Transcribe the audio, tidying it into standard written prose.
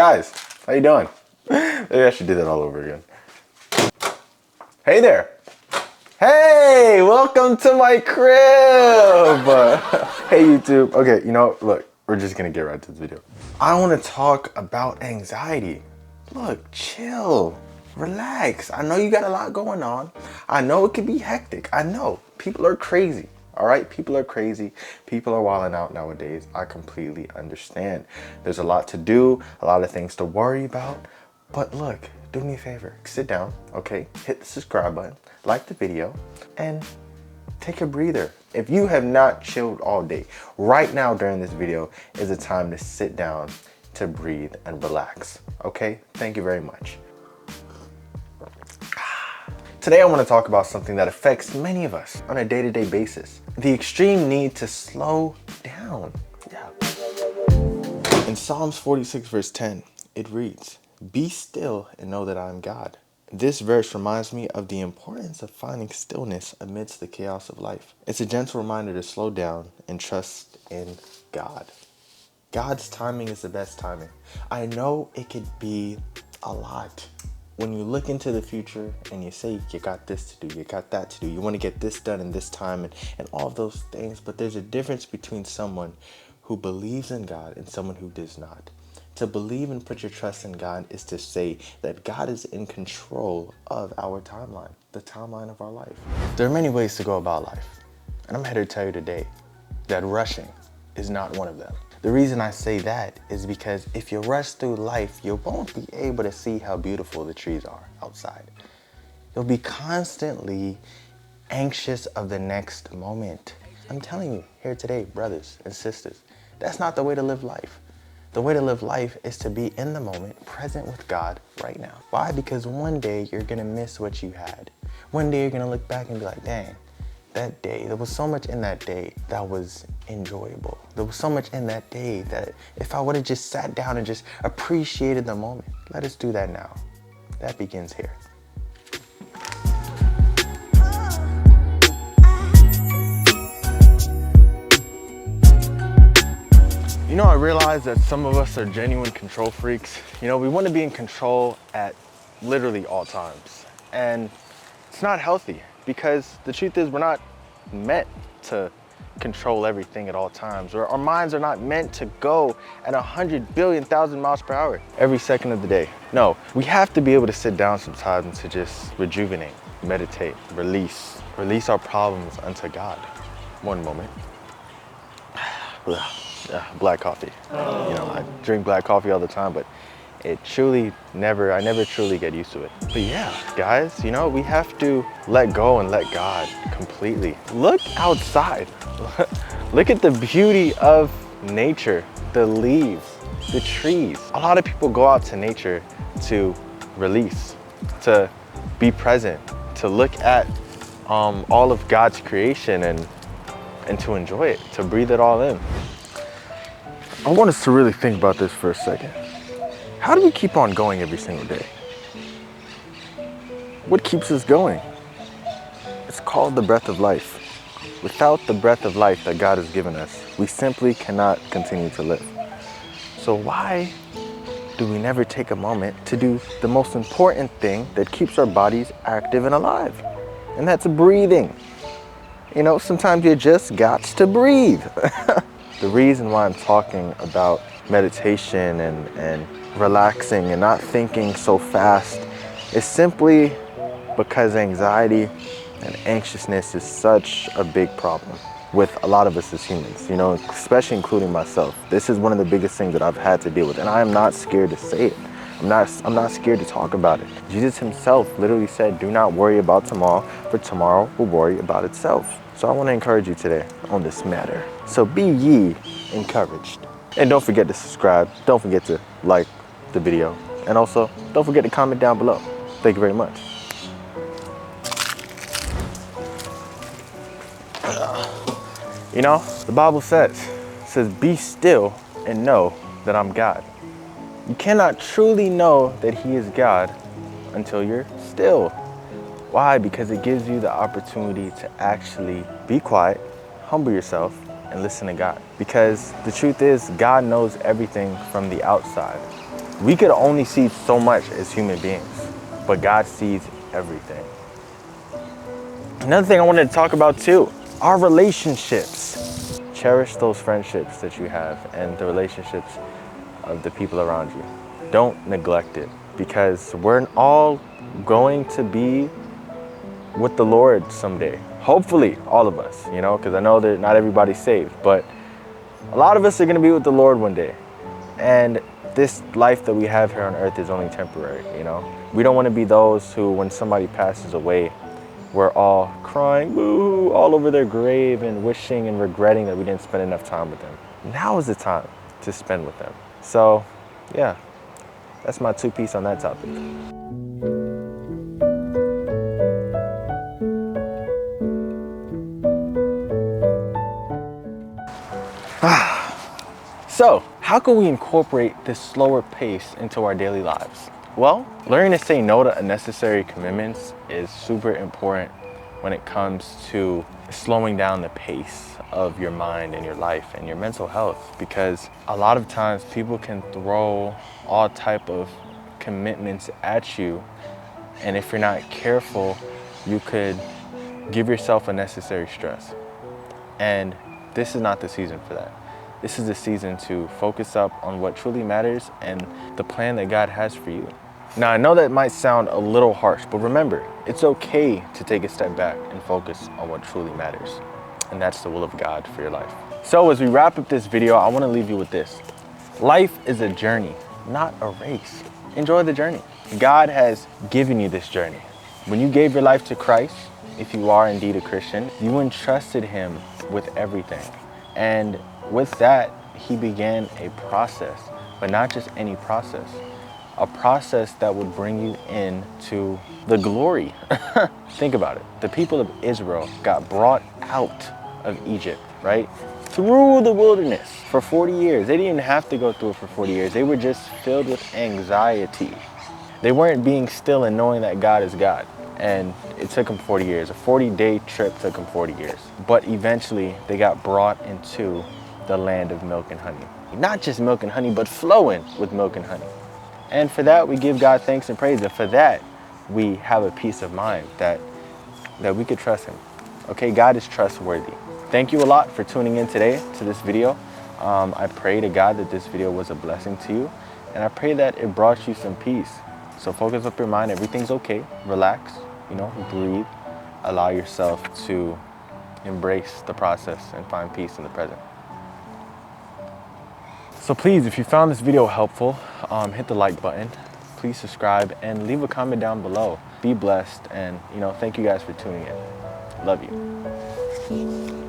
Guys, how you doing? Maybe I should do that all over again. Hey there. Hey, welcome to my crib. Hey YouTube. Okay, you know, look, we're just gonna get right to the video. I wanna talk about anxiety. Look, chill, relax. I know you got a lot going on. I know it can be hectic. I know people are crazy. All right, people are crazy. People are wilding out nowadays. I completely understand. There's a lot to do, a lot of things to worry about. But look, do me a favor, sit down, okay? Hit the subscribe button, like the video, and take a breather. If you have not chilled all day, right now during this video is a time to sit down, to breathe and relax, okay? Thank you very much. Today I want to talk about something that affects many of us on a day-to-day basis. The extreme need to slow down. Yeah. In Psalms 46 verse 10, it reads, "Be still and know that I am God." This verse reminds me of the importance of finding stillness amidst the chaos of life. It's a gentle reminder to slow down and trust in God. God's timing is the best timing. I know it could be a lot. When you look into the future and you say you got this to do, you got that to do, you want to get this done in this time and all of those things, but there's a difference between someone who believes in God and someone who does not. To believe and put your trust in God is to say that God is in control of our timeline, the timeline of our life. There are many ways to go about life, and I'm here to tell you today that rushing is not one of them. The reason I say that is because if you rush through life, you won't be able to see how beautiful the trees are outside. You'll be constantly anxious of the next moment. I'm telling you here today, brothers and sisters, that's not the way to live life. The way to live life is to be in the moment, present with God right now. Why? Because one day you're gonna miss what you had. One day you're gonna look back and be like, dang, that day, there was so much in that day that was enjoyable. There was so much in that day that if I would have just sat down and just appreciated the moment, let us do that now. That begins here. You know, I realize that some of us are genuine control freaks. You know, we want to be in control at literally all times. And it's not healthy because the truth is we're not meant to control everything at all times. Our minds are not meant to go at 100 billion thousand miles per hour every second of the day. No, we have to be able to sit down sometimes and to just rejuvenate, meditate, release our problems unto God. One moment. Black coffee. You know, I drink black coffee all the time, but I never truly get used to it. But yeah, guys, you know, we have to let go and let God completely. Look outside. Look at the beauty of nature, the leaves, the trees. A lot of people go out to nature to release, to be present, to look at all of God's creation and to enjoy it, to breathe it all in. I want us to really think about this for a second. How do we keep on going every single day? What keeps us going? It's called the breath of life. Without the breath of life that God has given us, we simply cannot continue to live. So why do we never take a moment to do the most important thing that keeps our bodies active and alive? And that's breathing. You know, sometimes you just got to breathe. The reason why I'm talking about meditation and relaxing and not thinking so fast is simply because anxiety and anxiousness is such a big problem with a lot of us as humans, you know, especially including myself. This is one of the biggest things that I've had to deal with, and I am not scared to say it. I'm not scared to talk about it. Jesus himself literally said, do not worry about tomorrow, for tomorrow will worry about itself. So I want to encourage you today on this matter. So be ye encouraged. And don't forget to subscribe. Don't forget to like the video. And also, don't forget to comment down below. Thank you very much. You know, the Bible says, be still and know that I'm God. You cannot truly know that he is God until you're still. Why? Because it gives you the opportunity to actually be quiet, humble yourself, and listen to God. Because the truth is, God knows everything from the outside. We could only see so much as human beings, but God sees everything. Another thing I wanted to talk about too, our relationships. Cherish those friendships that you have and the relationships of the people around you. Don't neglect it, because we're all going to be with the Lord someday. Hopefully, all of us, you know, because I know that not everybody's saved, but a lot of us are going to be with the Lord one day. And this life that we have here on earth is only temporary, you know. We don't want to be those who, when somebody passes away, we're all crying boo all over their grave and wishing and regretting that we didn't spend enough time with them. Now is the time to spend with them. So, yeah, that's my 2 piece on that topic. So, how can we incorporate this slower pace into our daily lives? Well, learning to say no to unnecessary commitments is super important when it comes to slowing down the pace of your mind and your life and your mental health, because a lot of times people can throw all type of commitments at you, and if you're not careful, you could give yourself unnecessary stress. And this is not the season for that. This is the season to focus up on what truly matters and the plan that God has for you. Now, I know that might sound a little harsh, but remember, it's okay to take a step back and focus on what truly matters. And that's the will of God for your life. So as we wrap up this video, I want to leave you with this. Life is a journey, not a race. Enjoy the journey. God has given you this journey. When you gave your life to Christ, if you are indeed a Christian, you entrusted him with everything. And with that, he began a process, but not just any process, a process that would bring you into the glory. Think about it. The people of Israel got brought out of Egypt, right? Through the wilderness for 40 years. They didn't even have to go through it for 40 years. They were just filled with anxiety. They weren't being still and knowing that God is God. And it took them 40 years. A 40-day trip took them 40 years. But eventually they got brought into the land of milk and honey. Not just milk and honey, but flowing with milk and honey. And for that, we give God thanks and praise. And for that, we have a peace of mind that we could trust him. Okay, God is trustworthy. Thank you a lot for tuning in today to this video. I pray to God that this video was a blessing to you. And I pray that it brought you some peace. So focus up your mind, everything's okay. Relax, you know, breathe. Allow yourself to embrace the process and find peace in the present. So please, if you found this video helpful, hit the like button. Please subscribe and leave a comment down below. Be blessed, and thank you guys for tuning in. Love you.